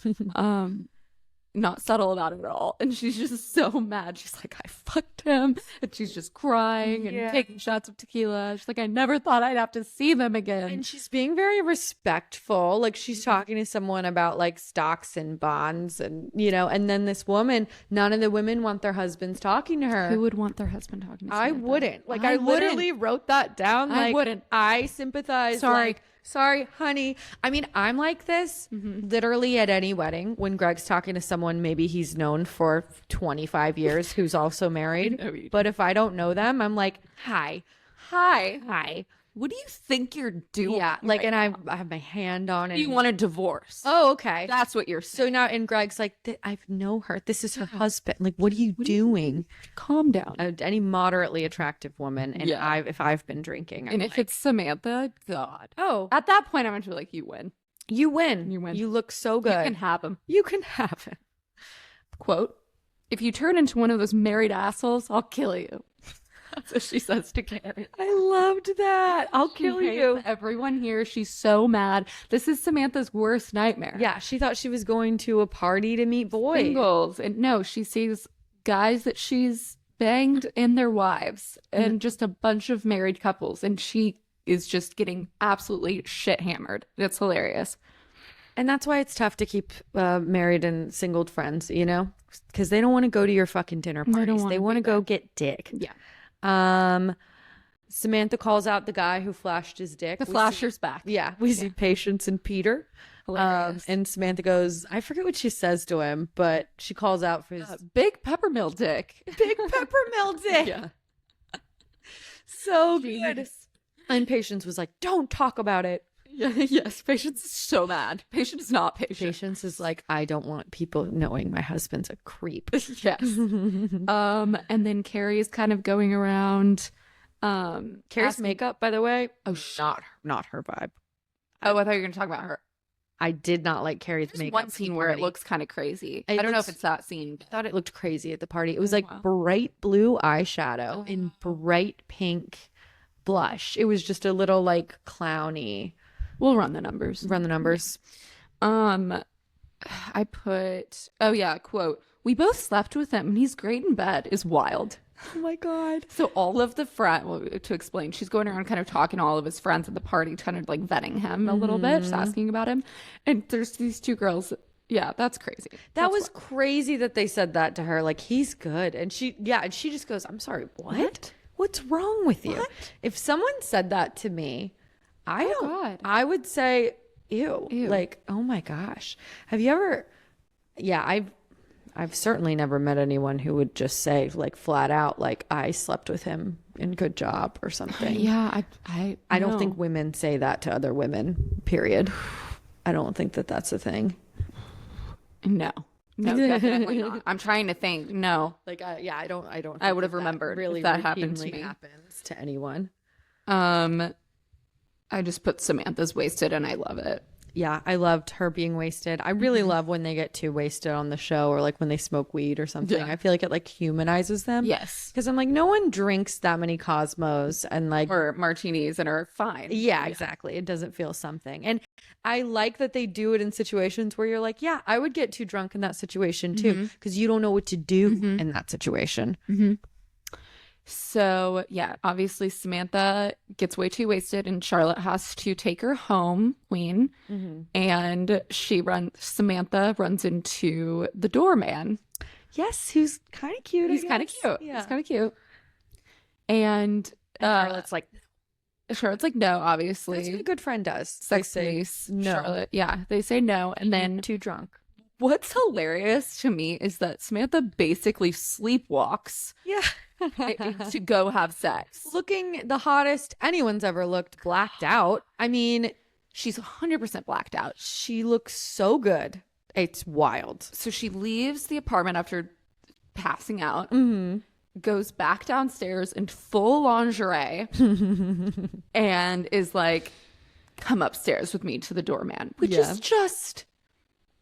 Not subtle about it at all. And she's just so mad. She's like, I fucked him. And she's just crying and Yeah. taking shots of tequila. She's like, I never thought I'd have to see them again. And she's being very respectful. Like she's talking to someone about like stocks and bonds and, you know, and then this woman, none of the women want their husbands talking to her. Who would want their husband talking to I Samantha? wouldn't. Like I I, wouldn't. literally wrote that down. I Like, wouldn't. I sympathize. Sorry. Like, sorry, honey. I mean, I'm like this literally at any wedding when Greg's talking to someone maybe he's known for 25 years who's also married. know you. But if I don't know them, I'm like, hi. Hi. What do you think you're doing? Yeah. Like, and I have my hand on it. You want a divorce. Oh, okay. That's what you're saying. So now, and Greg's like, I know her. This is her husband. Like, what are you doing? Calm down. Any moderately attractive woman, and Yeah. if I've been drinking, I'm And if like, it's Samantha, God. oh, At that point, I'm going to be like, you win. you win. You win. You look so You good. can have him. You can have it. Quote, if you turn into one of those married assholes, I'll kill you. That's what she says to Carrie. I loved that. I'll kill She hates you. everyone here. She's so mad. This is Samantha's worst nightmare. Yeah, she thought she was going to a party to meet boys. Singles. And no, she sees guys that she's banged and their wives and just a bunch of married couples. And she is just getting absolutely shit hammered. It's hilarious. And that's why it's tough to keep married and singled friends, you know, because they don't want to go to your fucking dinner parties. They want to go get dick. Yeah. Samantha calls out the guy who flashed his dick. The flasher's back. Yeah, we see Patience and Peter. And Samantha goes, I forget what she says to him, but she calls out for his big peppermill dick. Big peppermill dick. Yeah. So good. And Patience was like, don't talk about it. Yeah, yes, Patience is so mad. Patience is not patient. Patience is like, I don't want people knowing my husband's a creep. Yes. And then Carrie's kind of going around. Carrie's makeup, by the way, not her vibe. Oh, I thought you were going to talk about her. I did not like Carrie's There's makeup. one scene where it looks kind of crazy. I don't know if it's that scene. I thought it looked crazy at the party. It was like bright blue eyeshadow and bright pink blush. It was just a little like clowny. We'll run the numbers. I put, oh yeah, quote, we both slept with him and he's great in bed is wild. Oh my God. So all of the to explain, she's going around kind of talking to all of his friends at the party, kind of like vetting him a little bit, just asking about him. And there's these two girls. Yeah, that's crazy. That was crazy that they said that to her. Like, he's good. And she just goes, I'm sorry, what? What's wrong with you? If someone said that to me, I would say, ew. Like, oh my gosh. Have you ever, I've certainly never met anyone who would just say like flat out, like, I slept with him and good job or something. Yeah. I don't think women say that to other women, period. I don't think that that's a thing. No, definitely not. I'm trying to think. No. Like, I don't. I would have remembered really if that happened to me. Happens to anyone. I just put Samantha's wasted and I love it. Yeah, I loved her being wasted. I really love when they get too wasted on the show or like when they smoke weed or something. Yeah. I feel like it like humanizes them. Yes. Because I'm like, no one drinks that many Cosmos and like or martinis and are fine. Yeah, exactly. It doesn't feel something. And I like that they do it in situations where you're like, yeah, I would get too drunk in that situation too, because you don't know what to do in that situation. So, yeah, obviously Samantha gets way too wasted and Charlotte has to take her home, Queen. And Samantha runs into the doorman. Yes, who's kind of cute. He's kind of cute. Yeah. He's kind of cute. And Charlotte's like, no, obviously. That's what a good friend does. Sex police. No. Charlotte. Yeah, they say no. And then too drunk. What's hilarious to me is that Samantha basically sleepwalks. Yeah. To go have sex. Looking the hottest anyone's ever looked, blacked out. I mean, she's 100% blacked out. She looks so good. It's wild. So she leaves the apartment after passing out, goes back downstairs in full lingerie, and is like, come upstairs with me to the doorman, which is just...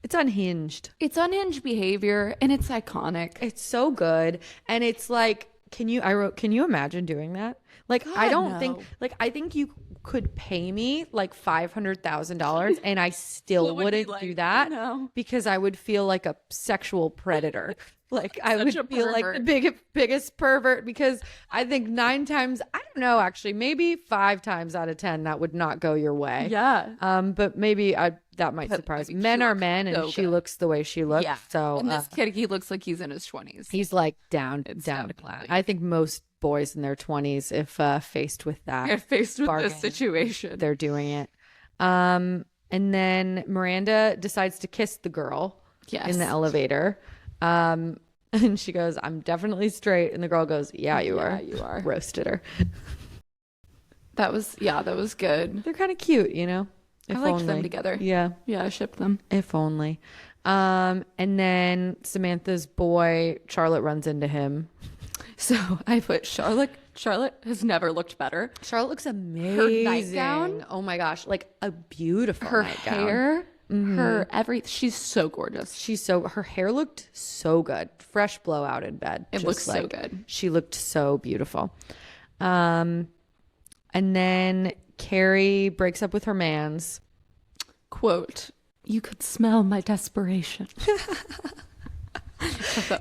It's unhinged. It's unhinged behavior, and it's iconic. It's so good. And it's like, can you imagine doing that? Like, God, I don't no. think, like, I think you could pay me like $500,000 and I still wouldn't do that because I would feel like a sexual predator. Like I would feel like the biggest pervert because I think 9 times, I don't know, actually, maybe 5 times out of 10, that would not go your way. Yeah. But maybe that might surprise me. Men are men and she looks the way she looks. Yeah. So and this kid, he looks like he's in his 20s. He's like down to class. I think most boys in their 20s, if faced with this situation, they're doing it. And then Miranda decides to kiss the girl in the elevator. And she goes, I'm definitely straight. And the girl goes, yeah, you are. Roasted her. That was good. They're kind of cute, you know? I liked them together. Yeah. Yeah, I shipped them. If only. And then Samantha's boy, Charlotte, runs into him. So I put Charlotte has never looked better. Charlotte looks amazing. Her nightgown. Oh my gosh. Like a beautiful her nightgown. Hair. Her she's so gorgeous. Her hair looked so good. Fresh blowout in bed. It looks so good. She looked so beautiful. And then Carrie breaks up with her mans. Quote, you could smell my desperation.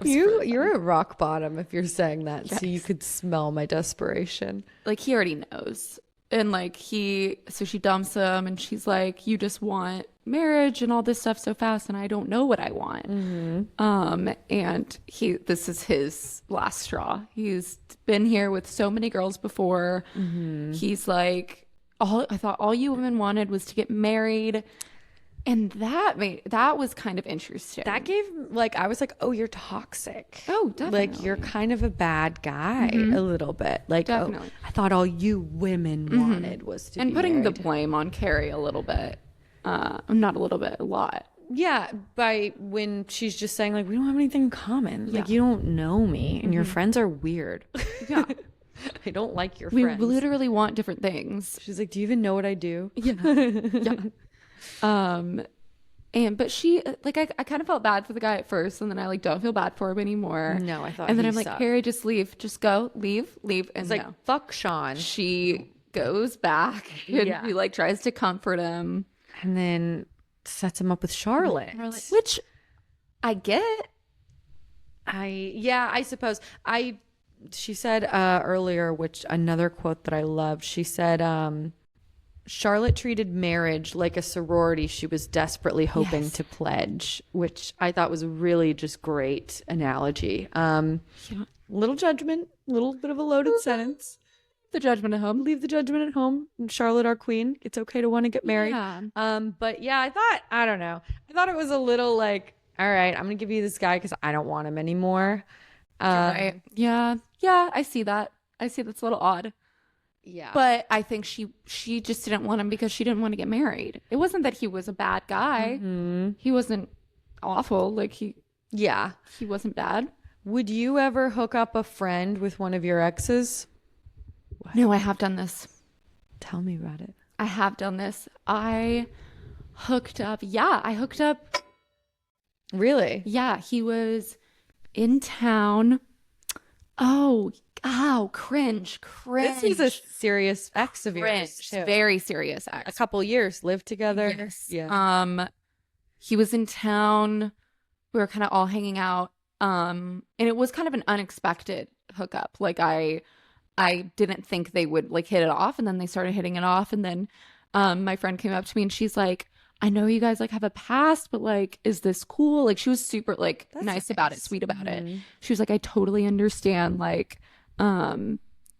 You're at rock bottom if you're saying that. Yeah, so you could smell my desperation. Like he already knows. And like so she dumps him and she's like, you just want marriage and all this stuff so fast and I don't know what I want. And this is his last straw. He's been here with so many girls before. He's like, I thought all you women wanted was to get married. And that was kind of interesting. That gave, like, I was like, oh, you're toxic. Oh, definitely. Like, you're kind of a bad guy a little bit. Like, Definitely. I thought all you women wanted was to and be putting married. the blame on Carrie a little bit. Not a little bit, a lot. Yeah, by when she's just saying, like, we don't have anything in common. Like, you don't know me, and your friends are weird. Yeah. I don't like your We friends. literally want different things. She's like, do you even know what I do? Yeah. But she, like, I kind of felt bad for the guy at first, and then I, like, don't feel bad for him anymore. No, I thought And then he I'm like, sucked. Carrie, just leave. Just go. Leave. And It's like, no. fuck Sean. She goes back, and he, like, tries to comfort him. And then sets him up with Charlotte. Which I get. I suppose. She said earlier, which another quote that I loved, she said, Charlotte treated marriage like a sorority she was desperately hoping to pledge, which I thought was a really just great analogy. Little judgment, little bit of a loaded sentence. The judgment at home. Leave the judgment at home. Charlotte, our queen. It's okay to want to get married. Yeah. But yeah, I don't know. I thought it was a little like, all right, I'm going to give you this guy because I don't want him anymore. Right. Yeah. Yeah, I see that. That's a little odd. Yeah. But I think she just didn't want him because she didn't want to get married. It wasn't that he was a bad guy. He wasn't awful. Like he wasn't bad. Would you ever hook up a friend with one of your exes? No, I have done this. Tell me about it. I have done this. I hooked up. Yeah, I hooked up. Really? Yeah, he was in town. Oh, cringe. This is a serious ex of yours. Cringe. Too. Very serious ex. A couple years, lived together. Yes. Yeah. He was in town. We were kind of all hanging out. And it was kind of an unexpected hookup. Like I didn't think they would like hit it off, and then they started hitting it off. And then my friend came up to me and she's like, I know you guys like have a past, but like, is this cool? Like she was super like nice about it, sweet about it. She was like, I totally understand. Like,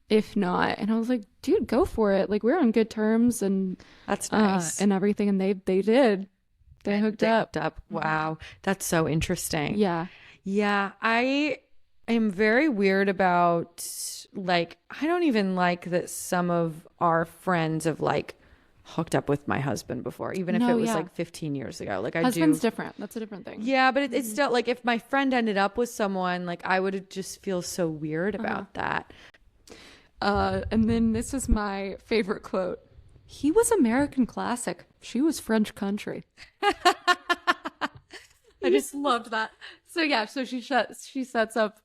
if not. And I was like, dude, go for it. Like we're on good terms and that's nice and everything. And they did. They hooked up. Wow. That's so interesting. Yeah. Yeah. I am very weird about like, I don't even like that some of our friends have like hooked up with my husband before, even if it was like 15 years ago. Like Husband's different. That's a different thing. Yeah, but it's still like if my friend ended up with someone, like I would just feel so weird about that. And then this is my favorite quote. He was American classic. She was French country. I just loved that. So yeah, so she sets up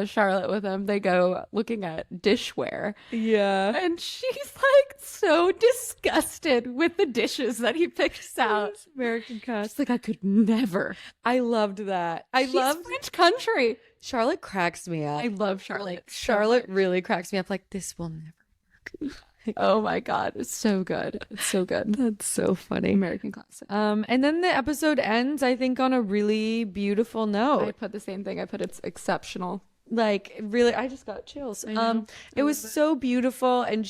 Charlotte with him. They go looking at dishware. Yeah. And she's like so disgusted with the dishes that he picks out. American cast. She's like, I could never. I loved that. She's French country. Charlotte cracks me up. I love Charlotte. Like, Charlotte really cracks me up. Like, this will never work. Oh my God. It's so good. It's so good. That's so funny. American classic. And then the episode ends, I think, on a really beautiful note. I put the same thing. I put it's exceptional. Like really, I just got chills. It was so beautiful, and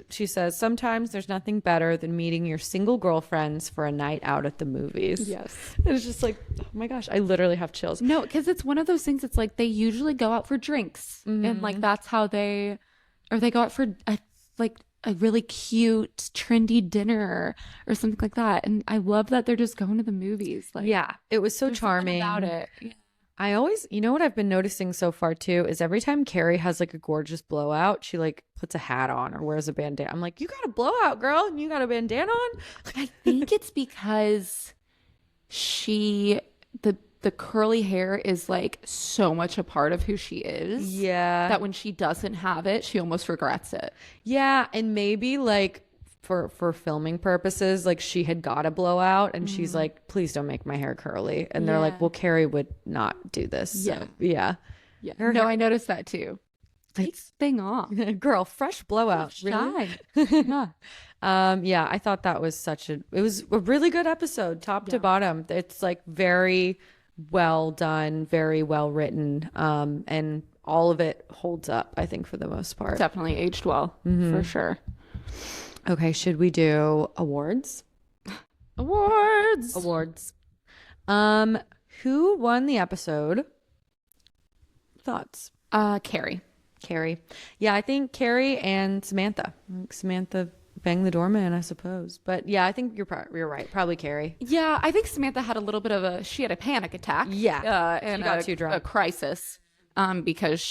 she says sometimes there's nothing better than meeting your single girlfriends for a night out at the movies. Yes, and it's just like, oh my gosh, I literally have chills. No, because it's one of those things. It's like they usually go out for drinks, and like that's how they go out for a really cute, trendy dinner or something like that. And I love that they're just going to the movies. Like, yeah, it was so charming about it. Yeah. I always, you know what I've been noticing so far too, is every time Carrie has like a gorgeous blowout, she like puts a hat on or wears a bandana. I'm like, you got a blowout, girl, and you got a bandana on? I think it's because the curly hair is like so much a part of who she is. Yeah. That when she doesn't have it, she almost regrets it. Yeah. And maybe like for filming purposes, like she had got a blowout and she's like, please don't make my hair curly. And they're like, well, Carrie would not do this. So, yeah. No, I noticed that too. Take the thing off. Girl, fresh blowout. Really? Yeah. Yeah, I thought that was it was a really good episode, top to bottom. It's like very well done, very well written. And all of it holds up, I think, for the most part. Definitely aged well, for sure. Okay, should we do awards? Awards. Who won the episode? Thoughts? Carrie. Yeah, I think Carrie and Samantha. I think Samantha banged the doorman, I suppose. But yeah, I think you're right. Probably Carrie. Yeah, I think Samantha had a little bit of a panic attack. Yeah, and she got too drunk. A crisis. Because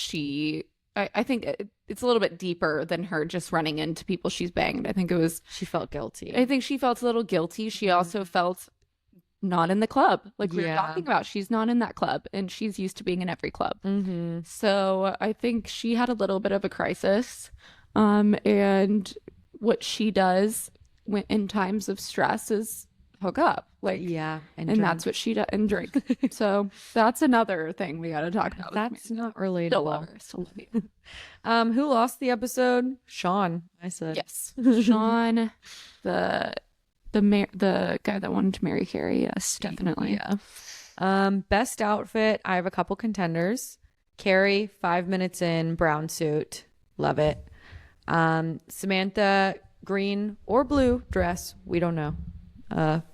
I think it's a little bit deeper than her just running into people she's banged. I think she felt guilty. I think she felt a little guilty. She also felt not in the club, like we were talking about. She's not in that club, and she's used to being in every club. So I think she had a little bit of a crisis. And what she does in times of stress is hook up, and that's what she does, and drink. So that's another thing we got to talk about. That's not relatable. Still love you. Who lost the episode? Sean. I said yes. Sean, the guy that wanted to marry Carrie. Yes, definitely. Yeah. Best outfit. I have a couple contenders. Carrie, 5 minutes in, brown suit, love it. Samantha, green or blue dress. We don't know.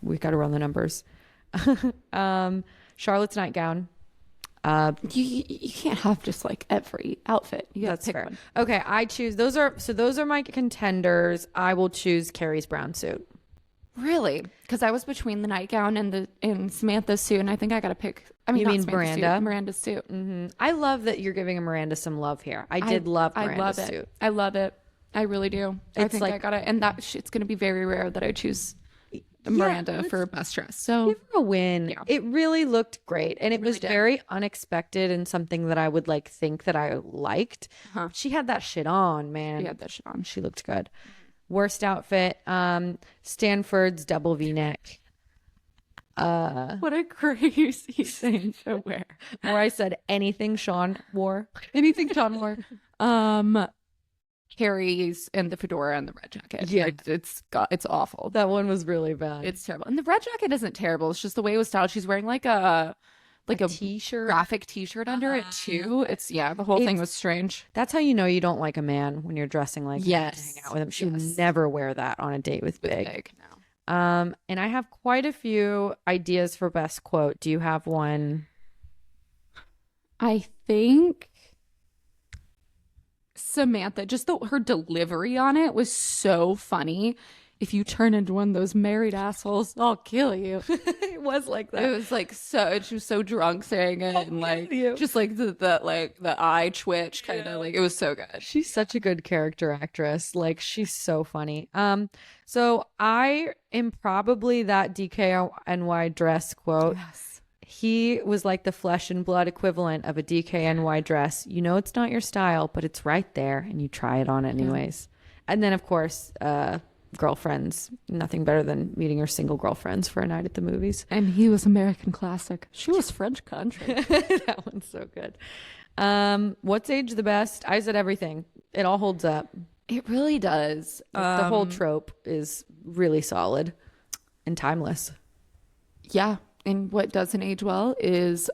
We got to run the numbers. Charlotte's nightgown. You can't have just like every outfit. You got to pick one. Okay, I choose. Those are my contenders. I will choose Carrie's brown suit. Really? Because I was between the nightgown and Samantha's suit, and I think I got to pick. I mean, you mean Miranda? Miranda's suit. I love that you're giving Miranda some love here. I love Miranda's suit. I love it. I really do. I think I gotta, and it's gonna be very rare that I choose Miranda for best dress. So give her a win. Yeah. It really looked great, and it was very unexpected and something that I would think that I liked. She had that shit on, man. She had that shit on. She looked good. Worst outfit, Stanford's double V-neck. What a crazy thing to wear. Or I said anything Sean wore. Anything Sean wore. Carrie's and the fedora and the red jacket. Yeah, it's awful. That one was really bad. It's terrible. And the red jacket isn't terrible. It's just the way it was styled. She's wearing like a t-shirt, graphic t-shirt under it too. The whole thing was strange. That's how you know you don't like a man, when you're dressing like that to hang out with him. She would never wear that on a date with Big. No. And I have quite a few ideas for best quote. Do you have one? I think Samantha, just her delivery on it was so funny. If you turn into one of those married assholes, I'll kill you. It was like that. It was like she was so drunk saying it, and like just like the eye twitch kind of like, it was so good. She's such a good character actress. Like, she's so funny. So I am probably that DKNY dress quote. Yes. He was like the flesh and blood equivalent of a DKNY dress. You know it's not your style, but it's right there, and you try it on anyways. And then, of course, girlfriends. Nothing better than meeting your single girlfriends for a night at the movies. And he was American classic. She was French country. That one's so good. What's aged the best? I said everything. It all holds up. It really does. The whole trope is really solid and timeless. Yeah. And what doesn't age well is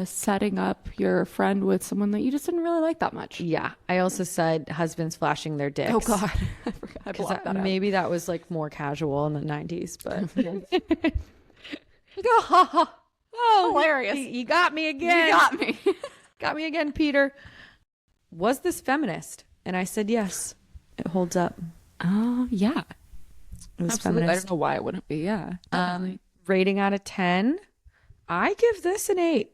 setting up your friend with someone that you just didn't really like that much. Yeah. I also said husbands flashing their dicks. Oh, God. I forgot. I blocked that out. Maybe that was like more casual in the 90s, but... Oh, hilarious. You got me again. You got me. Got me again, Peter. Was this feminist? And I said yes. It holds up. Yeah. It was Absolutely. feminist. I don't know why it wouldn't be. Yeah. Rating out of 10, I give this an 8.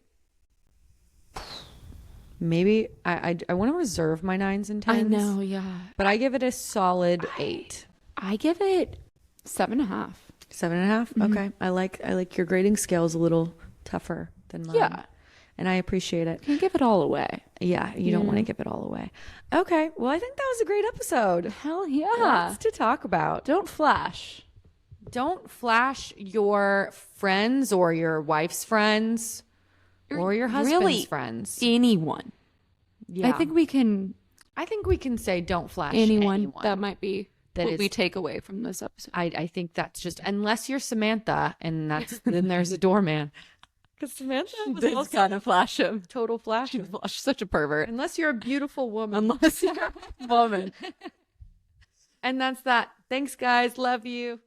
Maybe I want to reserve my 9s and 10s. I know, yeah. But I give it a solid 8. I give it 7.5. 7.5? Okay. I like your grading scale is a little tougher than mine. Yeah. And I appreciate it. You give it all away. Yeah, you don't want to give it all away. Okay. Well, I think that was a great episode. Hell yeah. Lots to talk about. Don't flash your friends or your wife's friends or your husband's friends. Anyone. Yeah. I think we can I think we can say don't flash anyone. That might be that what we take away from this episode. I think that's just, unless you're Samantha, and then there's a doorman. Because Samantha was also kind of flash him. Total flash. Such a pervert. Unless you're a beautiful woman. Unless you're a woman. And that's that. Thanks, guys. Love you.